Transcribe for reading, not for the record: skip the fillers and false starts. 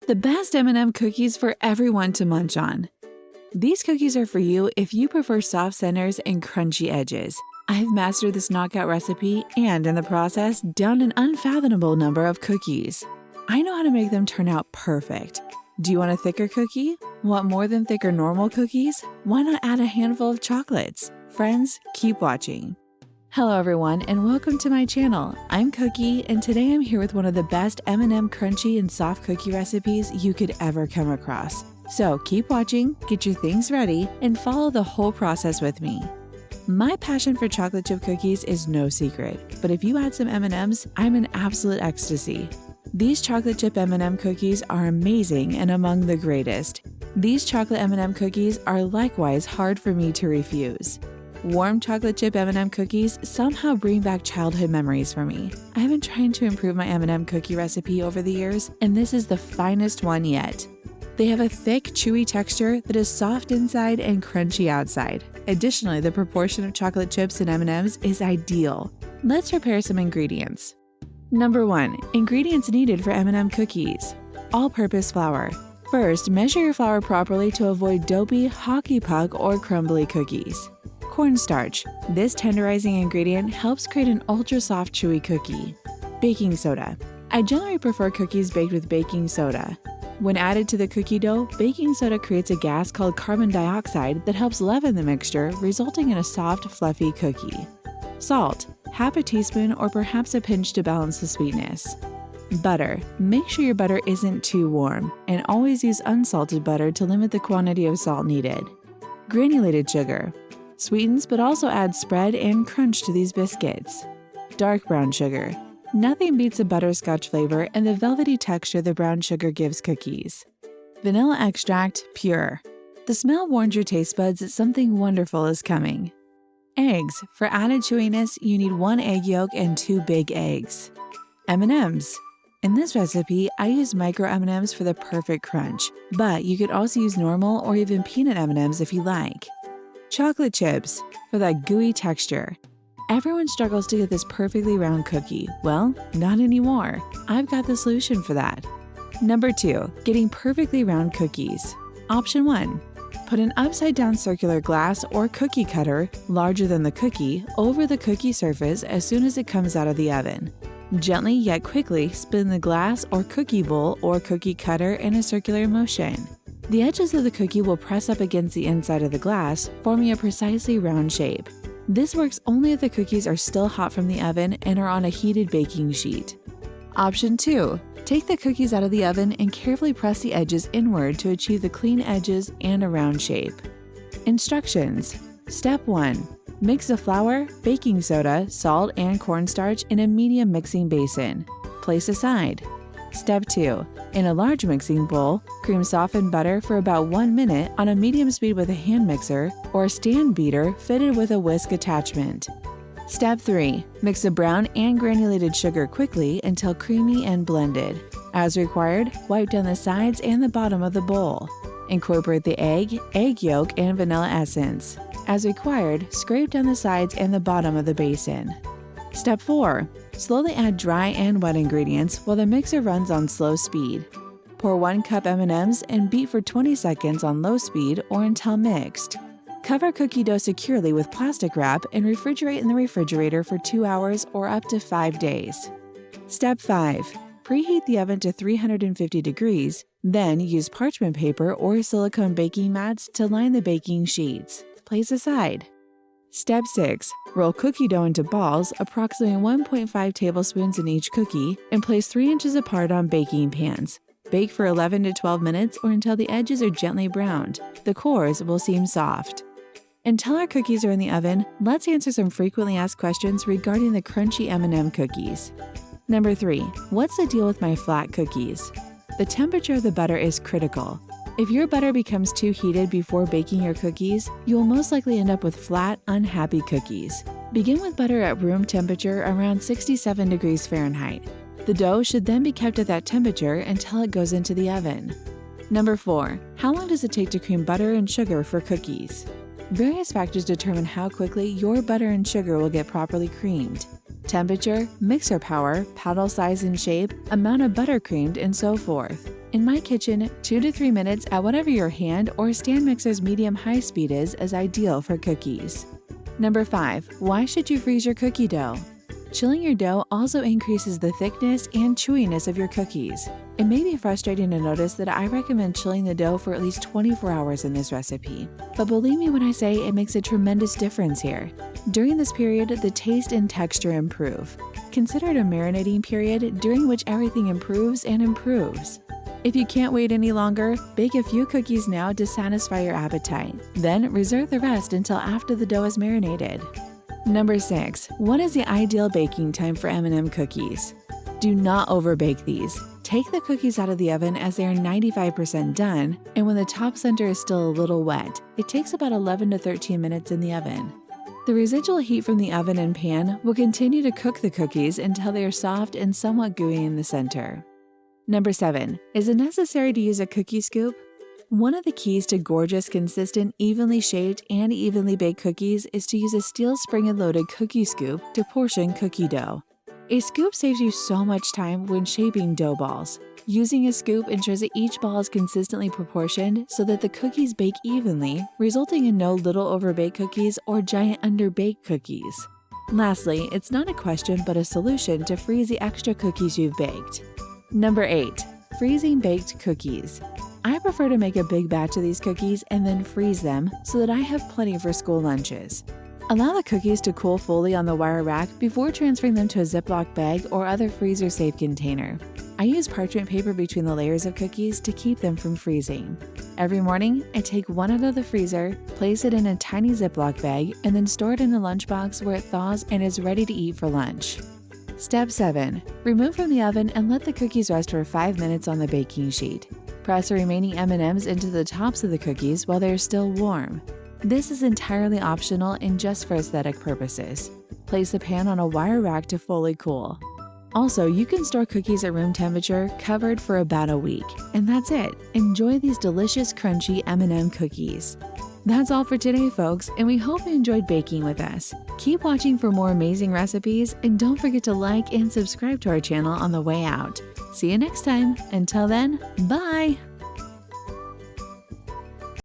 The best M&M cookies for everyone to munch on. These cookies are for you if you prefer soft centers and crunchy edges. I've mastered this knockout recipe and, in the process, downed an unfathomable number of cookies. I know how to make them turn out perfect. Do you want a thicker cookie? Want more than thicker normal cookies? Why not add a handful of chocolates? Friends, keep watching. Hello everyone and welcome to my channel. I'm Cookie and today I'm here with one of the best M&M crunchy and soft cookie recipes you could ever come across. So keep watching, get your things ready, and follow the whole process with me. My passion for chocolate chip cookies is no secret, but if you add some M&Ms, I'm in absolute ecstasy. These chocolate chip M&M cookies are amazing and among the greatest. These chocolate M&M cookies are likewise hard for me to refuse. Warm chocolate chip M&M cookies somehow bring back childhood memories for me. I've been trying to improve my M&M cookie recipe over the years, and this is the finest one yet. They have a thick, chewy texture that is soft inside and crunchy outside. Additionally, the proportion of chocolate chips in M&Ms is ideal. Let's prepare some ingredients. Number 1. Ingredients needed for M&M cookies. All-purpose flour. First, measure your flour properly to avoid dopey, hockey puck, or crumbly cookies. Cornstarch. This tenderizing ingredient helps create an ultra-soft, chewy cookie. Baking soda. I generally prefer cookies baked with baking soda. When added to the cookie dough, baking soda creates a gas called carbon dioxide that helps leaven the mixture, resulting in a soft, fluffy cookie. Salt. Half a teaspoon or perhaps a pinch to balance the sweetness. Butter. Make sure your butter isn't too warm, and always use unsalted butter to limit the quantity of salt needed. Granulated sugar. Sweetens but also adds spread and crunch to these biscuits. Dark brown sugar. Nothing beats a butterscotch flavor and the velvety texture the brown sugar gives cookies. Vanilla extract, pure. The smell warns your taste buds that something wonderful is coming. Eggs. For added chewiness, you need 1 egg yolk and 2 big eggs. M&Ms. In this recipe, I use micro M&Ms for the perfect crunch, but you could also use normal or even peanut M&Ms if you like. Chocolate chips, for that gooey texture. Everyone struggles to get this perfectly round cookie. Well, not anymore. I've got the solution for that. Number 2. Getting perfectly round cookies. Option 1. Put an upside-down circular glass or cookie cutter, larger than the cookie, over the cookie surface as soon as it comes out of the oven. Gently yet quickly spin the glass or cookie bowl or cookie cutter in a circular motion. The edges of the cookie will press up against the inside of the glass, forming a precisely round shape. This works only if the cookies are still hot from the oven and are on a heated baking sheet. Option 2. Take the cookies out of the oven and carefully press the edges inward to achieve the clean edges and a round shape. Instructions. Step 1. Mix the flour, baking soda, salt, and cornstarch in a medium mixing basin. Place aside. Step 2. In a large mixing bowl, cream softened butter for about 1 minute on a medium speed with a hand mixer or a stand beater fitted with a whisk attachment. Step 3. Mix the brown and granulated sugar quickly until creamy and blended. As required, wipe down the sides and the bottom of the bowl. Incorporate the egg yolk, and vanilla essence. As required, scrape down the sides and the bottom of the basin. Step 4. Slowly add dry and wet ingredients while the mixer runs on slow speed. Pour 1 cup M&Ms and beat for 20 seconds on low speed or until mixed. Cover cookie dough securely with plastic wrap and refrigerate in the refrigerator for 2 hours or up to 5 days. Step 5. Preheat the oven to 350 degrees, then use parchment paper or silicone baking mats to line the baking sheets. Place aside. Step 6. Roll cookie dough into balls, approximately 1.5 tablespoons in each cookie, and place 3 inches apart on baking pans. Bake for 11 to 12 minutes or until the edges are gently browned. The cores will seem soft. Until our cookies are in the oven, let's answer some frequently asked questions regarding the crunchy M&M cookies. Number 3. What's the deal with my flat cookies? The temperature of the butter is critical. If your butter becomes too heated before baking your cookies, you will most likely end up with flat, unhappy cookies. Begin with butter at room temperature around 67 degrees Fahrenheit. The dough should then be kept at that temperature until it goes into the oven. Number 4. How long does it take to cream butter and sugar for cookies? Various factors determine how quickly your butter and sugar will get properly creamed. Temperature, mixer power, paddle size and shape, amount of butter creamed, and so forth. In my kitchen, 2 to 3 minutes at whatever your hand or stand mixer's medium-high speed is ideal for cookies. Number 5. Why should you freeze your cookie dough? Chilling your dough also increases the thickness and chewiness of your cookies. It may be frustrating to notice that I recommend chilling the dough for at least 24 hours in this recipe, but believe me when I say it makes a tremendous difference here. During this period, the taste and texture improve. Consider it a marinating period during which everything improves and improves. If you can't wait any longer, bake a few cookies now to satisfy your appetite. Then reserve the rest until after the dough is marinated. Number 6. What is the ideal baking time for M&M cookies? Do not overbake these. Take the cookies out of the oven as they are 95% done, and when the top center is still a little wet, it takes about 11 to 13 minutes in the oven. The residual heat from the oven and pan will continue to cook the cookies until they are soft and somewhat gooey in the center. Number 7. Is it necessary to use a cookie scoop? One of the keys to gorgeous, consistent, evenly shaped, and evenly baked cookies is to use a steel spring-loaded cookie scoop to portion cookie dough. A scoop saves you so much time when shaping dough balls. Using a scoop ensures that each ball is consistently proportioned so that the cookies bake evenly, resulting in no little overbaked cookies or giant underbaked cookies. Lastly, it's not a question but a solution to freeze the extra cookies you've baked. Number 8. Freezing baked cookies. I prefer to make a big batch of these cookies and then freeze them so that I have plenty for school lunches. Allow the cookies to cool fully on the wire rack before transferring them to a Ziploc bag or other freezer-safe container. I use parchment paper between the layers of cookies to keep them from freezing. Every morning, I take one out of the freezer, place it in a tiny Ziploc bag, and then store it in a lunchbox where it thaws and is ready to eat for lunch. Step 7. Remove from the oven and let the cookies rest for 5 minutes on the baking sheet. Press the remaining M&Ms into the tops of the cookies while they are still warm. This is entirely optional and just for aesthetic purposes. Place the pan on a wire rack to fully cool. Also, you can store cookies at room temperature covered for about a week. And that's it. Enjoy these delicious, crunchy M&M cookies. That's all for today, folks, and we hope you enjoyed baking with us. Keep watching for more amazing recipes, and don't forget to like and subscribe to our channel on the way out. See you next time. Until then, bye!